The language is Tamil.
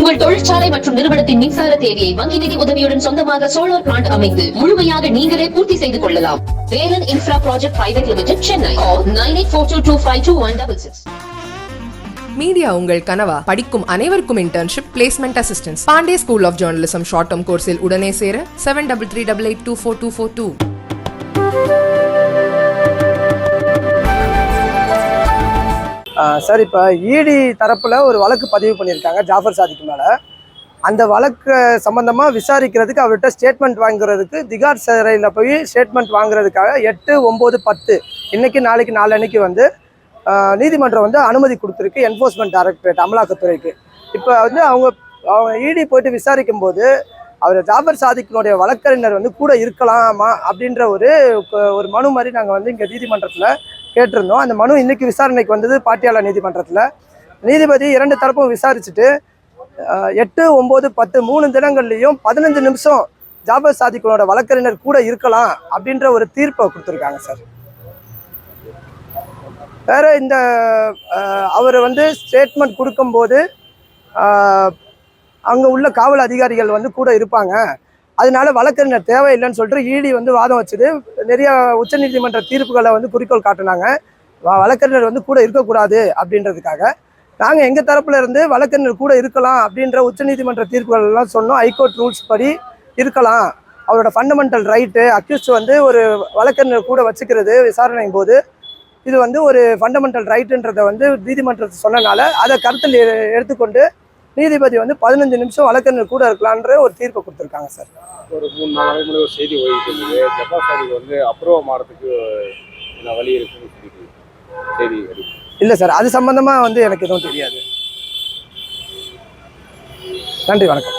உங்கள் தொழிற்சாலை மற்றும் நிறுவனத்தின் மின்சார தேவையை வங்கி நிதி உதவியுடன் சொந்தமாக சோலார் பிளான்ட் அமைத்து முழுமையாக நீங்களே பூர்த்தி செய்து கொள்ளலாம். Velan infra project private limited, Chennai. 9842252166. Media உங்கள் கனவா? படிக்கும் அனைவருக்கும் internship, placement assistance. Pandey school of journalism short term கோர்ஸில் உடனே சேர 7338824242. சார், இப்போ இடி தரப்பில் ஒரு வழக்கு பதிவு பண்ணியிருக்காங்க ஜாஃபர் சாதிக்கு மேலே. அந்த வழக்கு சம்மந்தமாக விசாரிக்கிறதுக்கு அவர்கிட்ட ஸ்டேட்மெண்ட் வாங்குறதுக்கு திகார் சிறையில் போய் ஸ்டேட்மெண்ட் வாங்குறதுக்காக 8, 9, 10 இன்னைக்கு நாளைக்கு நாளன்னைக்கு வந்து நீதிமன்றம் வந்து அனுமதி கொடுத்துருக்கு என்ஃபோர்ஸ்மெண்ட் டைரக்டரேட், அமலாக்கத்துறைக்கு. இப்போ வந்து அவங்க இடி போயிட்டு விசாரிக்கும் போது அவர் ஜாஃபர் சாதிக்கினுடைய வழக்கறிஞர் வந்து கூட இருக்கலாமா அப்படின்ற ஒரு மனு மாதிரி நாங்கள் வந்து இங்கே நீதிமன்றத்தில் கேட்டிருந்தோம். அந்த மனு இன்னைக்கு விசாரணைக்கு வந்தது பாட்டியாலா நீதிமன்றத்தில். நீதிபதி 2 தரப்பும் விசாரிச்சுட்டு 8, 9, 10 3 தினங்கள்லையும் 15 நிமிஷம் ஜாஃபர் சாதிக்கினோட வழக்கறிஞர் கூட இருக்கலாம் அப்படின்ற ஒரு தீர்ப்பை கொடுத்துருக்காங்க சார். வேற இந்த அவர் வந்து ஸ்டேட்மெண்ட் கொடுக்கும்போது அங்கே உள்ள காவல் அதிகாரிகள் வந்து கூட இருப்பாங்க, அதனால வழக்கறிஞர் தேவையில்லைன்னு சொல்லிட்டு இடி வந்து வாதம் வச்சுது. நிறைய உச்சநீதிமன்ற தீர்ப்புகளை வந்து குறிக்கோள் காட்டினாங்க. வழக்கறிஞர் வந்து கூட இருக்கக்கூடாது அப்படின்றதுக்காக நாங்கள் எங்கள் தரப்புல இருந்து வழக்கறிஞர் கூட இருக்கலாம் அப்படின்ற உச்சநீதிமன்ற தீர்ப்புகள் எல்லாம் சொன்னோம். ஹைகோர்ட் ரூல்ஸ் படி இருக்கலாம், அவரோட ஃபண்டமெண்டல் ரைட்டு. அக்யூஸ்ட் வந்து ஒரு வழக்கறிஞர் கூட வச்சுக்கிறது விசாரணையும் போது இது வந்து ஒரு ஃபண்டமெண்டல் ரைட்டுன்றதை வந்து நீதிமன்றத்தை சொன்னனால அதை கருத்தில் எடுத்துக்கொண்டு நீதிபதி வந்து 15 நிமிஷம் வழக்கறிஞர் கூட இருக்கலான்ற ஒரு தீர்ப்பை கொடுத்துருக்காங்க சார். ஒரு 3-4 நாளைக்கு முன்னாடி ஒரு செய்தி ஓடிட்டு ஜப்பான் சாதிக்கு வந்து அப்ரூவ் மாறதுக்கு வழி இருக்குன்னு செய்தி. இல்லை சார், அது சம்பந்தமாக வந்து எனக்கு எதுவும் தெரியாது. நன்றி, வணக்கம்.